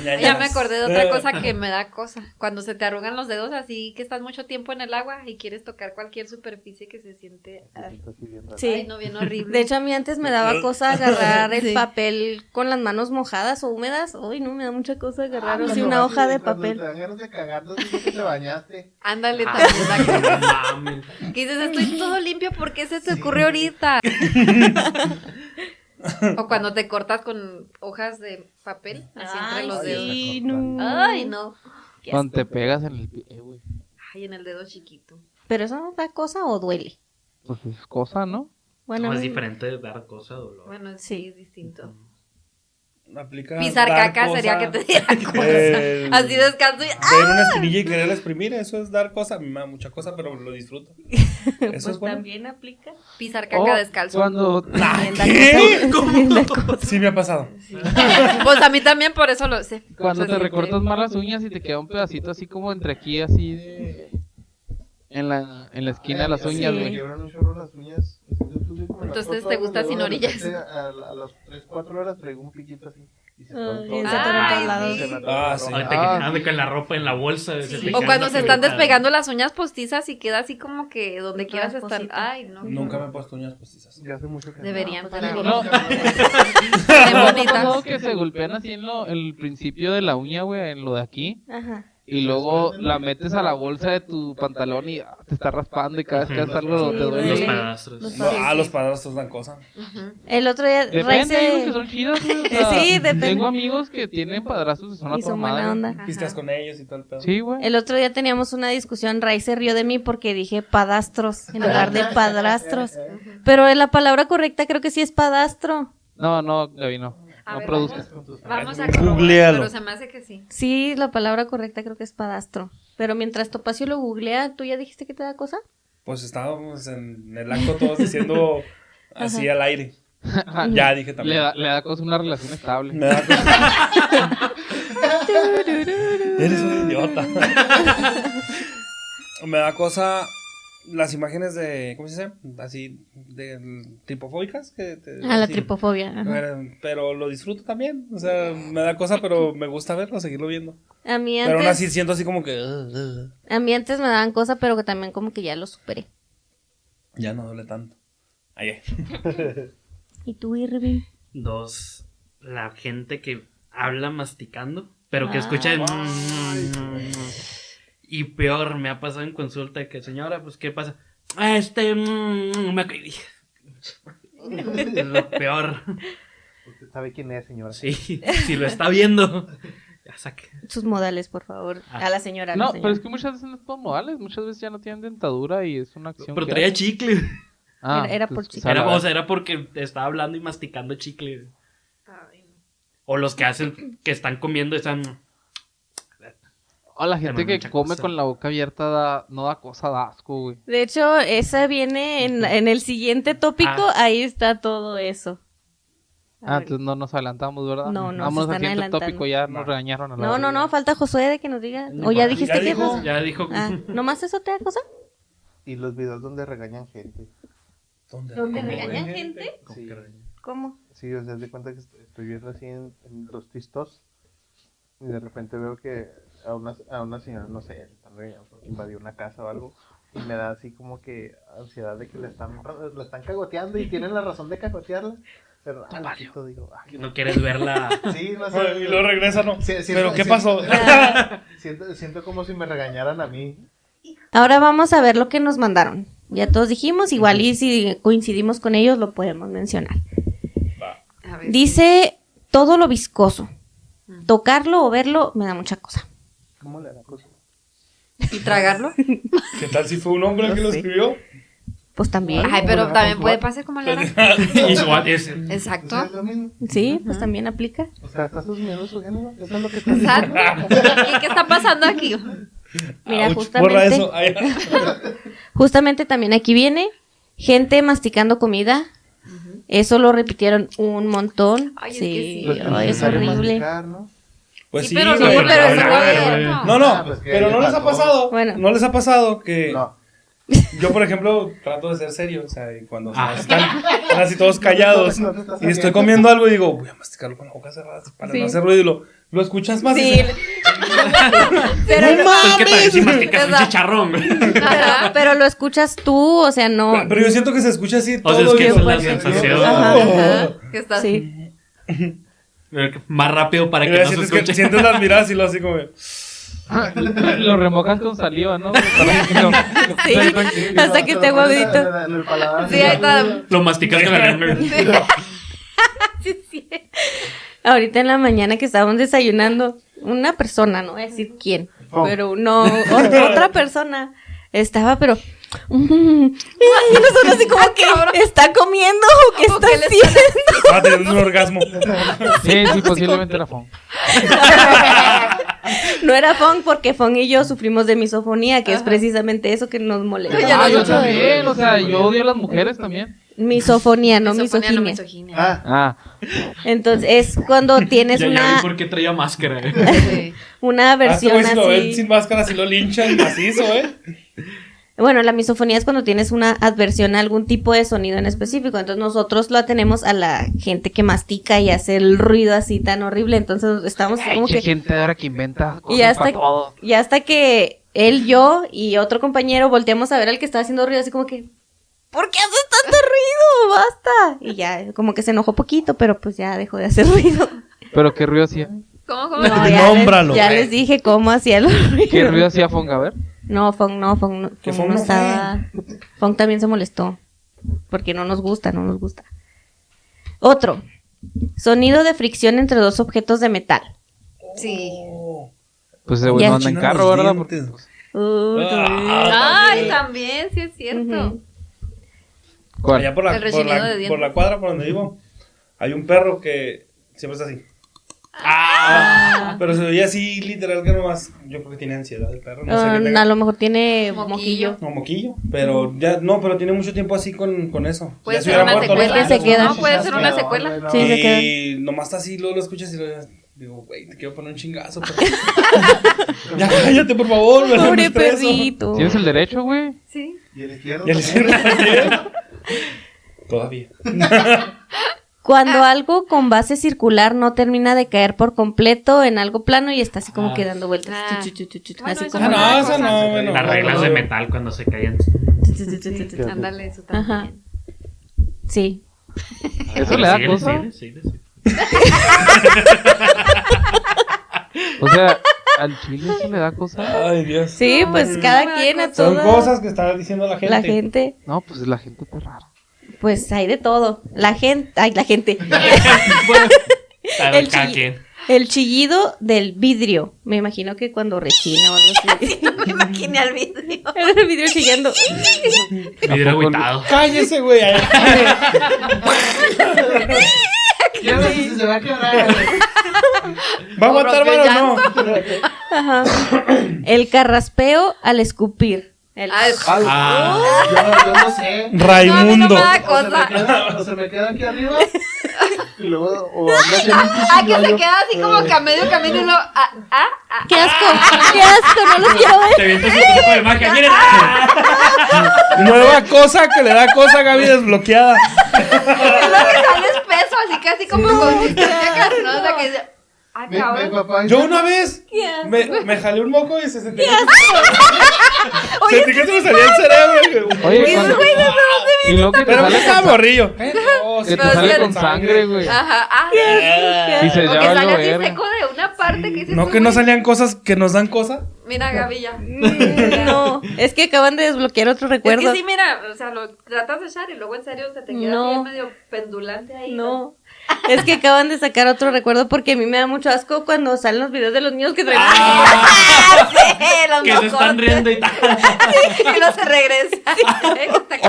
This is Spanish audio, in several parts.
Ya me acordé de otra cosa que me da cosa. Cuando se te arrugan los dedos así, que estás mucho tiempo en el agua y quieres tocar cualquier superficie que se siente... Sí. Ay, no, bien horrible. De hecho, a mí antes me daba cosa agarrar el Sí. papel con las manos mojadas o húmedas. Uy, no, me da mucha cosa agarrar así Cuando una vas hoja de cuando papel. te dan ganas de cagar, no dices que te bañaste. Ándale también. No mames. Que dices, estoy todo limpio, ¿por qué se te ocurrió ahorita? O cuando te cortas con hojas de papel, así entre los dedos. Sí, no. Ay, no. Qué Cuando te asco. pegas en el pie, güey. Ay, en el dedo chiquito. ¿Pero eso no da cosa o duele? Pues es cosa, ¿no? Bueno, No, es a mí- diferente de dar cosa a dolor. Bueno, sí, es distinto. Aplica Pisar dar caca cosa. sería que te diera cosa. Así descanso y... Ver una espinilla y quererla exprimir, eso es dar cosa. A mí me da mucha cosa, pero lo disfruto. Eso pues es bueno. también aplica. Pisar caca descalzo. Cuando... También da ¿Qué? cosa, también da cosa. Sí me ha pasado. Pues a mí también, por eso lo sé. Cuando Se te siente- recortas mal las uñas y te queda un pedacito así como entre aquí, así de... En la esquina de las uñas, Me güey. quiebran un chorro las uñas. Entonces, ¿te gusta sin orillas? A las 3, 4 horas traigo un piquito así. Y se Ay, todo. se atoran Ay, todos lados. sí. Ah, sí. Ahorita que ande con la ropa en la bolsa. se te O queda cuando la se están pelota. despegando las uñas postizas y queda así como que donde quieras estar. Rasposito. Ay, no. Nunca me he puesto uñas postizas. Ya hace mucho que Deberían pues, para No. Bien ¿No bonitas. pasado que se golpean así en el principio de la uña, güey, en lo de aquí? Ajá. Y luego la metes a la bolsa de tu pantalón y te está raspando y cada vez que haces algo Sí, te Los duele. duele. padastros. Los No, los padrastros dan cosa. Ujú. El otro día, Depende, hay unos que Raice son chidos, güey. O sea, Sí, depende. Tengo amigos que tienen padrastros y son a y toda son madre. buena onda. Ajá. Pisteas con ellos y todo el pedo. Sí, güey. El otro día teníamos una discusión, Ray se rió de mí porque dije padastros en lugar de padrastros. Pero la palabra correcta creo que sí es padastro. No, Gaby, no. A No ver, produzcas. Vamos a Googlealo. comprobar, pero se me hace que sí. Sí, la palabra correcta creo que es padastro. Pero mientras Topacio lo googlea, ¿tú ya dijiste que te da cosa? Pues estábamos en el acto todos diciendo así al aire. Ya dije también. Le da cosa una relación estable. Me da cosa. Eres un idiota. Me da cosa las imágenes de, ¿cómo se dice? Así, de tripofóbicas. La así. tripofobia. Ajá. Pero lo disfruto también. O sea, me da cosa, pero me gusta verlo, seguirlo viendo. A mí Pero aún así antes, siento así como que... a mí antes me daban cosa, pero que también como que ya lo superé. ya no duele tanto. Ay, ¿Y tú, Irving? 2, la gente que habla masticando, pero que escucha el... Y peor, me ha pasado en consulta que, señora, pues, ¿qué pasa? Me caí. Es lo peor. Usted sabe quién es, señora. Sí, si lo está viendo, ya saque. Sus modales, por favor. A la señora. a la No, señora. pero es que muchas veces no son modales. Muchas veces ya no tienen dentadura y es una acción Pero que traía hacen. chicle. Era por pues, chicle. Era, la- o sea, era porque estaba hablando y masticando chicle. Ay, no. O los que hacen, que están comiendo están... O la gente Pero que mucha come cosa. con la boca abierta no da cosa, da asco, güey. De hecho, esa viene en el siguiente tópico. Ahí está todo eso. A ver. Entonces no nos adelantamos, ¿verdad? No, no, Vamos se al están siguiente adelantando. tópico, ya nos regañaron a la No, verga. falta Josué de que nos diga. O ya dijiste Ya que dijo. Josué. Ya dijo... ¿Nomás eso te da cosa? Y los videos donde regañan gente. ¿Dónde? ¿Dónde ¿Cómo? regañan gente? Sí, ¿Cómo? sí, o sea, haz de cuenta que estoy viendo así en los tistos. Y de repente veo que a una señora, no sé, le están regañando porque invadió una casa o algo. Y me da así como que ansiedad de que la están cagoteando y tienen la razón de cagotearla. Pero al ratito digo, ay, No quieres verla... sí, no sé. Y luego regresa, ¿no? Sí, sí, ¿Pero sí, qué sí. pasó? Siento como si me regañaran a mí. Ahora vamos a ver lo que nos mandaron. Ya todos dijimos, igual y si coincidimos con ellos lo podemos mencionar. A ver. Dice todo lo viscoso. Tocarlo o verlo me da mucha cosa. ¿Cómo le da cosa? ¿Y tragarlo? ¿Qué tal si fue un hombre el que lo escribió? Pues también. Ay, pero también puede pasar como la Igual es... Exacto. O sea, es lo mismo. Sí, pues también aplica. O sea, estás asumiendo su género. Eso es lo que estás Exacto. ¿Y qué está pasando aquí? Mira, Ouch, justamente, borra eso. Ay, justamente también aquí viene gente masticando comida. Eso lo repitieron un montón. Ay, es sí, que sí. Pues, ay, es necesario horrible. masticar, ¿no? Pues Sí, sí, pero güey. no, pero eso no, No, no, Ah, pues que pero no les ha faltó. pasado. Bueno. No les ha pasado que No. yo, por ejemplo, trato de ser serio. O sea, y cuando están así todos callados y estoy comiendo algo y digo, voy a masticarlo con la boca cerrada para Sí. no hacer ruido. Lo escuchas más. Sí. Pero, Pues que también si masticas un Exacto. chicharrón. Ajá. pero lo escuchas tú, o sea, no. Pero yo siento que se escucha así O sea, todo es que bien esa es la fuerte. sensación. Ajá. Ajá. Que estás. Sí. Más rápido para Y que luego no se sientes, escuche. sientes las miradas y lo así como... Lo remojas con saliva, ¿no? Para que no- Sí, hasta que esté aguadito. En el paladar. Sí, ahí está. Lo masticas con la lengua. Sí, sí. Ahorita en la mañana que estábamos desayunando, una persona, no voy a decir quién, Oh. pero no, otra persona estaba, pero... y nosotros así como que está comiendo o qué está qué le haciendo. Estaba teniendo un orgasmo. Sí, sí, posiblemente era Fon. No era Fong porque Fong y yo sufrimos de misofonía, que es precisamente eso que nos molesta. Ya lo Ah, yo escucho. también, o sea, yo odio a las mujeres también. Misofonía, no Misofonía, no misoginia. misoginia. Ah, Entonces es cuando tienes Ya vi una, por qué traía máscara. Sí. una Este versión güey si lo ven así. sin máscara, si lo linchan macizo, Bueno, la misofonía es cuando tienes una adversión a algún tipo de sonido en específico. Entonces nosotros lo tenemos a la gente que mastica y hace el ruido así tan horrible. Entonces estamos ay, como qué que... gente ahora que inventa cosas Y hasta, para todo. y hasta que él, yo y otro compañero volteamos a ver al que estaba haciendo ruido así como que... ¿Por qué haces tanto ruido? ¡Basta! Y ya, como que se enojó poquito, pero pues ya dejó de hacer ruido. Pero qué ruido hacía. ¿Cómo? No, ya, Nómbralo. ya les dije cómo hacía los ruidos. ¿Qué ruido hacía Fong? A ver. No, Fong no Que Fong no estaba... Fong también se molestó. Porque no nos gusta. Otro. Sonido de fricción entre dos objetos de metal. Sí. Pues ese güey Ya. no anda en Chinan carro, los ¿verdad? dientes. Porque, pues, Ay, también, sí es cierto. ¿cuál? Allá por la, El rechinido de dientes. por la cuadra por donde vivo, hay un perro que siempre está así. Pero se veía así, literal, que nomás. Yo creo que tiene ansiedad el perro. No sé qué A tenga. lo mejor tiene Moquillo. moquillo. No, moquillo. Pero ya, no, pero tiene mucho tiempo así con eso. Puede Ya se ser hubiera una muerto, ¿no? secuela. Se queda. No, puede ser una secuela. Sí, se queda. Y nomás está así, luego lo escuchas y lo digo, güey, te quiero poner un chingazo. Pero... ya cállate, por favor. me Pobre estreso. perrito. ¿Tienes el derecho, güey? Sí. ¿Y el izquierdo? Ya le hicieron ayer. Todavía. Cuando algo con base circular no termina de caer por completo en algo plano y está así como que dando vueltas. Ah. Bueno, Así eso como... no, Ah, esa eso no, bueno. Las reglas de metal cuando se caían. Ándale, eso Ajá. también. Sí. ¿Eso le da Síguele, cosa? síguele, síguele, síguele. O sea, al chile eso le da cosa. Ay, Dios. Sí, pues cada quien a Son toda cosas que está diciendo la gente. la gente. No, pues la gente está rara. Pues hay de todo. La gente, la gente. A ver, El cada chilli- quien. El chillido del vidrio. Me imagino que cuando rechina o algo así. Me imaginé al vidrio. El vidrio chillando. Vidrio agüitado. Cállese, güey. Ya no sé si se va a quebrar. ¿Va a aguantar rompió mano o no? Ajá. El carraspeo al escupir. Ay, Yo no sé. Raimundo. No, a mí no me da O se me cosa. queda, o se me queda aquí arriba. Y luego, o anda haciendo un Ah, que cuchillo. se queda así como que a medio camino y uno. ¡Qué asco! ¡Qué asco! No los quiero ver. Te avientas un truco de magia. ¡Miren! Nueva cosa que le da cosa a Gaby desbloqueada. Es lo que sale espeso, así casi como consistencia carnosa. O sea que dice. Ah, Mi cabrón. papá Yo una vez Qué asco. me jalé un moco y se sentía. Sentí que se me salía el cerebro. Oye, cuando... Y luego que te Pero me sale estaba con, morrillo. que te Pero sale sí, con sangre, güey. Ajá, Y se o que ya sale valió así verga. seco de una parte que dices No tú, que no güey. salían cosas que nos dan cosa. Mira, Gaby, ya. No, es que acaban de desbloquear otro Es recuerdo. que sí, mira, o sea, lo tratas de echar y luego en serio se te queda No. así medio pendulante ahí. No. Es que acaban de sacar otro recuerdo porque a mí me da mucho asco cuando salen los videos de los niños que traen. Sí, los Que se están mocotes. riendo y tal. Y no se regresa.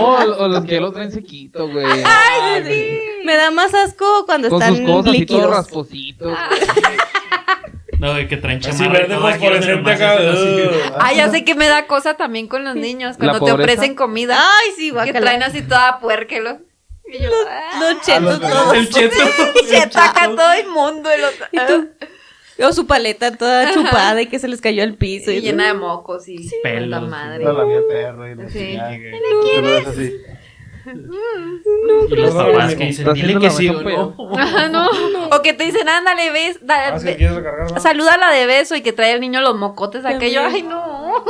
O los que lo traen sequito, güey. Ay, sí. Me da más asco cuando Con están sus cosas y todo líquidos. raspositos. No, de que traen Así chamarra. y verde todo, aquí fosforescente nomás acá. hacen así. Ay, ya sé que me da cosa también con los niños. Cuando te pobreza? ofrecen comida. Ay, sí, Que guacala. traen así toda puerquelo. Y yo, Los chetos los todos. El cheto. y se ataca todo inmundo. El otro, ¿Y tú? O su paleta toda chupada y que se les cayó al piso. y llena de mocos y Pelos. puta madre. No la vi el perro y no Sí. sé. Tú lo ves así. Y los papás que dicen, Estás dile haciendo que la sí o mesa no. Ajá, no. O que te dicen, ándale, ves, Ah, si quieres recargar, ¿no? salúdala de beso y que trae el niño los mocotes aquello. También. Ay, no.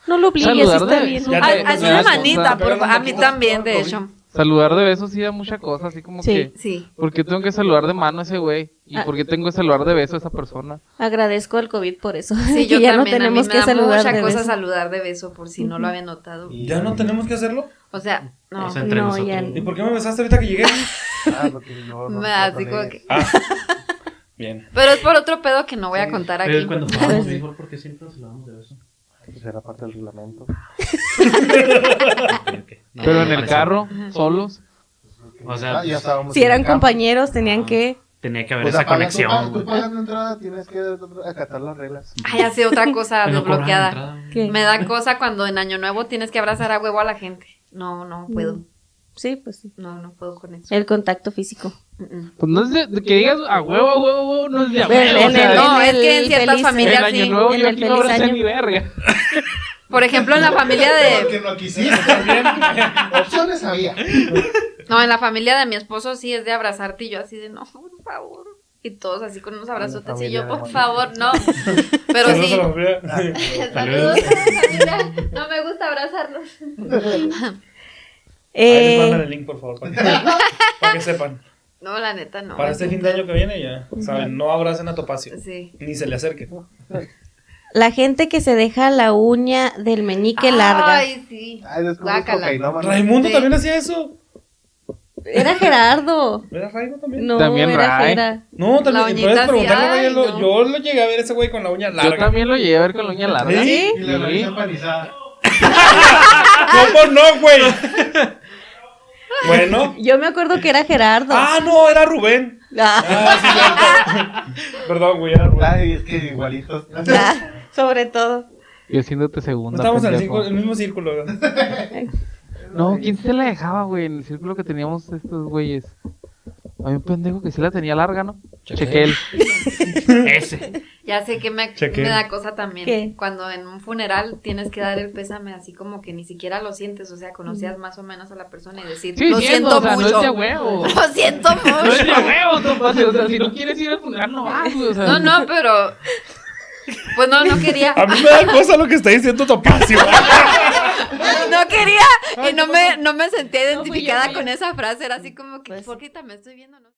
No lo obligues, Saludar está de bien. beso. Ya Así te- de ya te- manita, pero a mí no- también, de hecho. Saludar de besos sí da mucha cosa, así como Sí. que... Sí. ¿Por qué tengo que saludar de mano a ese güey? ¿Y por qué tengo que saludar de beso a esa persona? Agradezco al COVID por eso. Sí, que yo ya también. no tenemos a mí que me da saludar mucha de cosa beso. saludar de beso, por si no lo había notado. ¿Ya no tenemos que hacerlo? O sea, no. O sea, entre No, nosotros. ya ¿Y por qué me besaste ahorita que llegué? Ah, porque yo no Me lo así controlé. como que... Ah, bien. Pero es por otro pedo que no voy a contar Pero aquí. cuando jugamos béisbol, ¿por qué siempre nos lavamos de beso? Pues era parte del reglamento. Pero en el carro, solos. O sea, Ya estábamos Si en eran el campo. compañeros, tenían que... tenía que haber Pues esa apagas tu- conexión. tú güey. pagas la entrada, tienes que acatar las reglas. Ay, hace otra cosa Me lo cobran desbloqueada. de entrada, güey. ¿Qué? Me da cosa cuando en Año Nuevo tienes que abrazar a huevo a la gente. No, no puedo. Sí, pues sí. No puedo con eso. El contacto físico. Pues no es de que digas a huevo, no es de a Bueno, huevo. O sea, No, en es que en el ciertas feliz- familias el año sí. nuevo En yo el aquí no feliz abracé año. ni verga. Por ejemplo, en la familia Porque de... no quisiste también. Opciones había. No, en la familia de mi esposo sí es de abrazarte y yo así de, no, por favor. Y todos así con unos abrazotes y familia yo, de por Mónica. favor, no. Pero Saludos sí. a la familia. Saludos a la familia. No me gusta abrazarlos. Ahí les Eh, mandan el link, por favor, para que sepan. No, la neta no. Para este fin de año que viene ya, saben, no abracen a Topacio, Sí. ni se le acerquen. la gente que se deja la uña del meñique larga. Ay, sí. Ay, descubrí Guácala. cocainómano. Raimundo Sí. también hacía eso. Era Gerardo. ¿Era Raimundo también? No, También era Ray. Gera. No, La también, uñita puedes preguntarle a así, Ray, ay, no. yo lo llegué a ver ese güey con la uña larga. Yo también lo llegué a ver con la uña larga. ¿Sí? Y la nariz empanizada. ¿Cómo no, güey? Bueno. Yo me acuerdo que era Gerardo. Ah, no, era Rubén. Ah, Ah, sí, cierto. Perdón, güey, era Rubén. Ay, es que igualitos. ah, sobre todo. Y haciéndote No segunda. estábamos en el, pendejo. el mismo círculo. No, ¿quién se la dejaba, güey? En el círculo que teníamos estos güeyes. Había un pendejo que sí la tenía larga, ¿no? Chequel. Ese. Ya sé que me Chequé. da cosa también. ¿Qué? Cuando en un funeral tienes que dar el pésame así como que ni siquiera lo sientes, o sea, conocías más o menos a la persona y decir, Sí, lo siento o sea, mucho. no es de a huevo. Lo siento No es de mucho. a huevo, Topacio. O sea, si no quieres ir al funeral, no vas, güey. O sea, No, pero pues no quería. A mí me da cosa lo que está diciendo Topacio. No quería y no me sentía fui yo, identificada fui yo. con esa frase, era así como que, Pues ¿por qué también estoy viendo? ¿No?